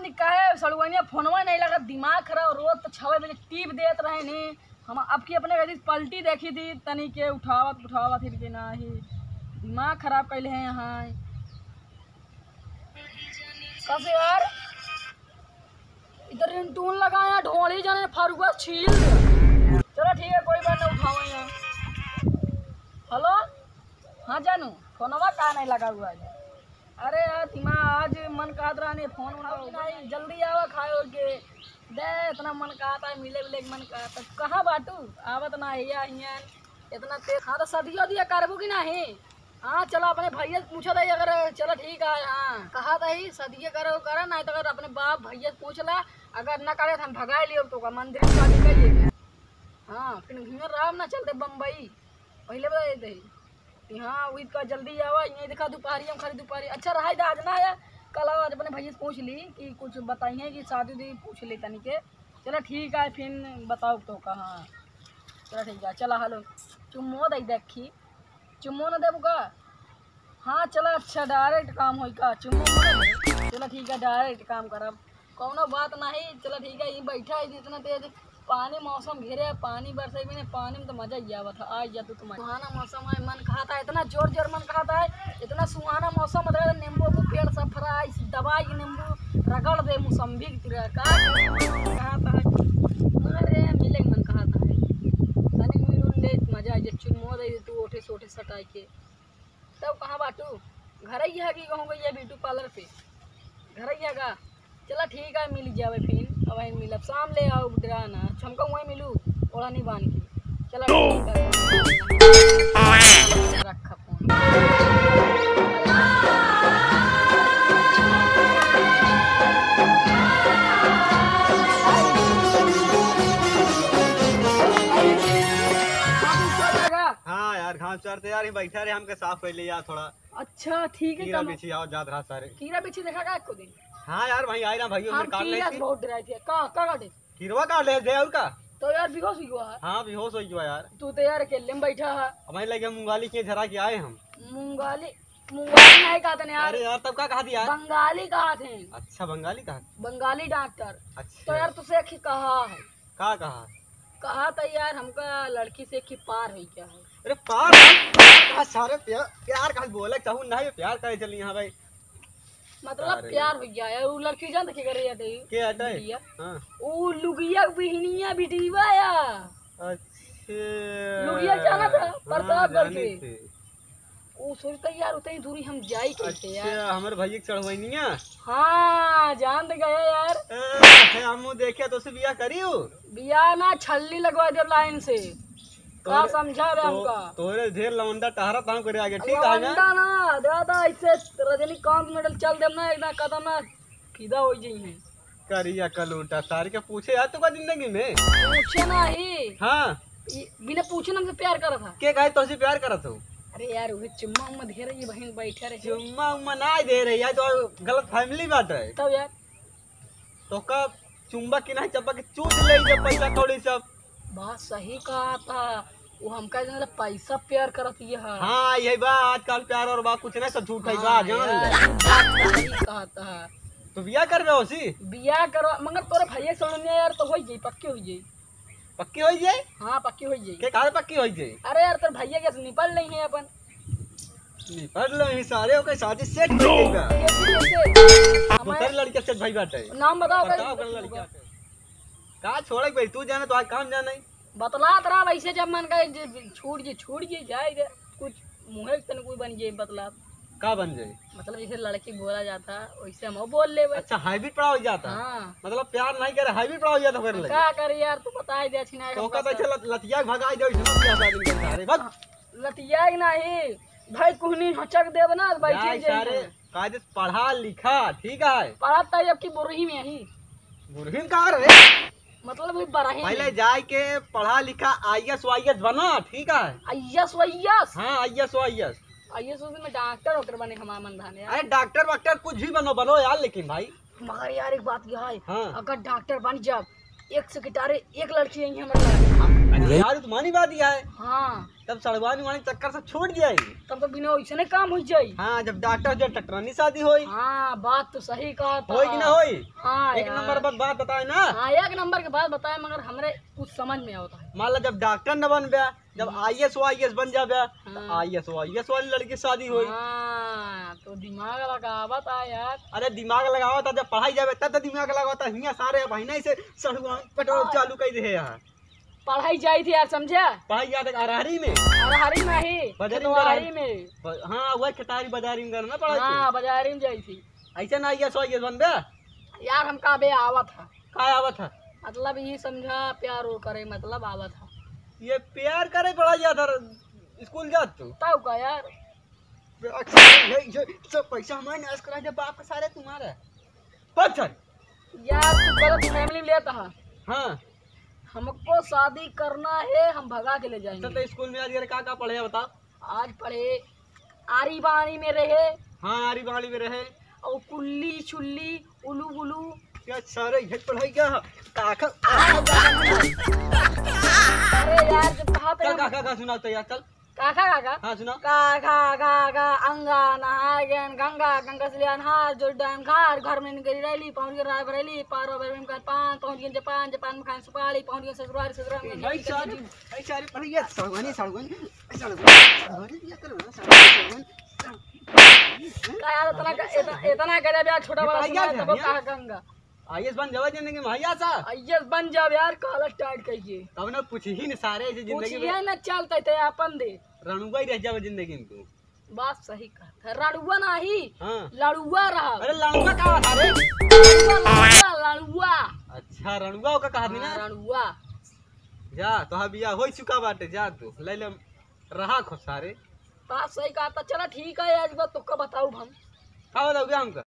नहीं कहे सड़ुआनिया फोनवा नहीं लगा, दिमाग खराब, रोज तो 6 बजे टीप देत रहे नहीं। हम अब की अपने कभी पलटी देखी थी तनी के उठावत फिर के ना ही दिमाग खराब कैले हैं यहाँ। कैसे यार इधर रिंटून लगाया ढोली जाने फारूका छील। चलो ठीक है कोई बात नहीं उठाओ यहाँ। हेलो हाँ जानू फोनवा का नहीं लगा हुआ है। अरे यार दिमाग आज मन कहत रहा नहीं फोन नहीं जल्दी आवा खाओ के दे इतना मन कहता है मिले मिले मन कहता कहाँ बाटू आवत ना है यहाँ इतना तेज। हाँ तो सदियों दिया करबू की नहीं। हाँ चलो अपने भैया से पूछा था अगर चलो ठीक है। हाँ कहा था ही सदिया करो करा नहीं तो अगर अपने बाप भैया से पूछ ला अगर न करे तो हम भगा लियो तो का मंदिर में शादी करिए। हाँ फिर घूमर रहा ना चलते बम्बई पहले बता देते ही। हाँ वही का जल्दी आवा ये देखा दोपहरी हम खरीद दोपहरी अच्छा रहा आज ना है कल आज अपने भैया से पूछ ली कि कुछ बताइए कि शादी दी पूछ ली तनी के। चलो ठीक है फिर बताओ तो कहाँ। चलो ठीक है चलो हेलो चुम्मो दई देखी चुम्मो न देबू का। हाँ चलो अच्छा डायरेक्ट काम हो का चुम्मो चलो ठीक है डायरेक्ट काम करब कौनो बात नहीं। चलो ठीक है ये बैठा है इतना तेज पानी मौसम घेरे पानी बरसे भी नहीं पानी में तो मजा ही आवत है। आज जा तू तुम्हारा सुहाना मौसम है मन खाता है इतना जोर जोर मन खाता है इतना सुहाना मौसम मतलब नींबू को पेड़ सब फ्राई दवाई नींबू रगड़ दे मौसम्बी की तरह का खाता है। अरे मिले मन खाता है तनी मिल ले मजा आ जा चुम्मो दे तू ओठे सोठे सटाई के तब कहाँ बाटू घर ही है कि कहूँ ये ब्यूटी पार्लर पे घर ही है का। चला ठीक है मिल जावे फिर अब वहीं मिलब शाम ले आओ डराना छमका वहीं मिलू ओढ़ा नहीं बांध के। चला रखा फोन हाँ यार घास चारते यार बैठा रहे हमके साफ कर लिया थोड़ा। अच्छा ठीक है कीड़ा बिछी आओ जात रहा सारे कीड़ा बिछी देखा का को दिन। हाँ यार भाई आई ना भाई हाँ काट ले कीड़ा बहुत डराई थी का काटे कीड़वा काट ले दे और का। तो यार बेहोश हुआ है। हाँ बेहोश हो गया यार तू तो यार अकेले में बैठा है। हमारे लगे मूंगाली के झरा के आए हम। मूंगाली मूंगाली नहीं कहते हैं यार। अरे यार तब का कहा दिया बंगाली कहते हैं। अच्छा बंगाली कहा बंगाली डॉक्टर। अच्छा तो यार तुझसे एक ही कहा है कहा था यार हमका लड़की से कि पार है क्या है। अरे पार सारे प्यार का बोले चाहू नहीं प्यार करे चली यहाँ भाई मतलब प्यार हो गया है वो लड़की जान देखे करे के हटे हां वो लुगिया बिहनिया बिटीवा या। अच्छा लुगिया जाना था प्रतापगढ़ के वो सोचता यार उतनी दूरी हम जाई कैसे यार। अच्छा हमारे भैया के चढ़वैनिया। हाँ जान दे गए यार हम देखे तो से बियाह करियो बियाह ना छल्ली लगवा दे लाइन से का समझा रे हमका तोरे ढेर लवंडा टहरा ताऊ करे आगे ठीक है ना दादा ऐसे रजनीकांत मेडल चल देम ना एक ना कदम ना फिदा हो जाई है करिया कलूटा सारे के पूछे यार तो का जिंदगी में पूछे ना ही। हां बिना पूछे हमसे प्यार करा था के कहे तो से प्यार करत हो। अरे यार वो चुम्मा उम्मा दे रही बहन बैठे रहे चुम्मा उम्मा ना दे रही है तो गलत फैमिली बात है तब यार तो का चुम्बा की नहीं चप्पा के चूस ले जे पैसा कौड़ी सब बात सही कहा था वो हमका जरा पैसा प्यार करत ये है। हां यही बात आजकल प्यार और बात कुछ नहीं सब झूठ है बा जान ले कहा था तो बियाह कर रहे हो सी बियाह करो मगर तोरे भैया सुनने यार तो होई जाई पक्की होई जाई। हाँ पक्की होई जाई के काहे पक्की होई जाई। अरे यार तेरे भैया के निपल नहीं है अपन निपल लो ही सारे ओके शादी सेट हो गई बा दूसरी लड़के से भाई बात है नाम बताओ कर लड़का का छोड़ भाई तू जाने तो आज काम जाना ही बतला तरा वैसे जब मन का छूट जी जाए कुछ मुँह तन कोई बन जाए बतला का बन जाए मतलब जैसे लड़की बोला जाता वैसे हम बोल ले। अच्छा हाइब्रिड पड़ा हो जाता। हाँ मतलब प्यार नहीं करे हाइब्रिड पड़ा हो जाता फिर क्या करे यार तू बता ही दे छिना तो का चल लतिया भगाई दे सारे भग लतिया नहीं भाई कुहनी हचक देब ना बैठे सारे कायदे पढ़ा लिखा ठीक है पढ़ाता है अब की बुरही में ही बुरहीन का रे मतलब बरही पहले जाए के पढ़ा लिखा आईएएस वाईएएस बना ठीक है आईएएस वाईएएस। हाँ आईएएस वाईएएस में डॉक्टर बने हमारा मन धाने यार। अरे डॉक्टर वक्टर कुछ भी बनो यार लेकिन भाई मगर यार एक बात यह है। हाँ। अगर डॉक्टर बन जब एक सेक्रेटरी एक लड़की यही हमारे यार तुम्हारी बात यह है। हाँ तब सड़वानी वाली चक्कर से छूट जाई। तब तो बिना वैसे काम हो जाई। हाँ जब डॉक्टर जो टटरानी शादी होई। हाँ बात तो सही कहा था। होई कि ना होई? हाँ एक नंबर पर बात बताए ना। हाँ एक नंबर के बात बताए, मगर हमरे कुछ समझ में आता है। मान लो जब डॉक्टर न बन गया, जब IAS बन जाबे, हाँ। IAS वाली लड़की शादी हुई। हाँ तो दिमाग लगावत है यार। अरे दिमाग लगाओ था, जब पढ़ाई जाबे तब तो दिमाग लगाओ था। हियां सारे भाई से सड़वा पेट्रोल चालू कर दे यहाँ। पढ़ाई जाई थी यार, समझा? पढ़ाई याद अरहरी में, अरहरी में ही, खेतवारी में। हाँ वही खेतारी बाजारी में करना पड़ा। हाँ बाजारी में जाई थी। ऐसा ना IAS बन गया यार हम का बे आवत था। का आवत है? मतलब ये समझा प्यार वो करे, मतलब आवत था। ये प्यार करे पढ़ाई जाता स्कूल जात तू ताऊ का यार। सब पैसा हमारे नाश करा दे बाप का सारे तुम्हारा पत्थर। यार तू गलत फैमिली में लेता है। हाँ हमको शादी करना है, हम भगा के ले जाएंगे। तो स्कूल में आज का पढ़े बता? आज पढ़े आरी बाणी में रहे। हाँ आरी बाड़ी में रहे। और कुल्ली छुल्ली उलू बुलू क्या सारे ये पढ़ाई क्या काका। अरे यार जब कहा चल था काका सुनाओ तो यार चल। काका काका हाँ सुनाओ। काका काका अंगा नहागन गंगा गंगा से लियान हार जोड़न खार घर में निकली रैली पहुंच गए राय बरेली पारो बरेली में पान पहुंच गए जापान जापान में खान सुपारी पहुंच गए ससुराल ससुराल में भाई सारी पढ़ाई है सड़वानी का यार इतना गजब यार, छोटा वाला सुना है, तब कहा गंगा IAS बन जावा जिंदगी में भैया सा। आइए बन जाओ यार, कॉलेज स्टार्ट करिए। तब ना पूछ ही न सारे ऐसे जिंदगी में पूछिए ना चलते थे अपन दे रणुआ ही रह जावे जिंदगी में तू। बात सही कहा। रणुआ नहीं हाँ लड़ुआ रहा। अरे रणुआ का था रे? लड़ुआ। अच्छा रणुआ का कहा ना। रणुआ जा तो हाँ बिया हो चुका बाटे, जा तू ले ले रहा खो सारे। बात सही कहा था। चला ठीक है आज बात तुक्का बताऊ हम। का बताओगे हमका?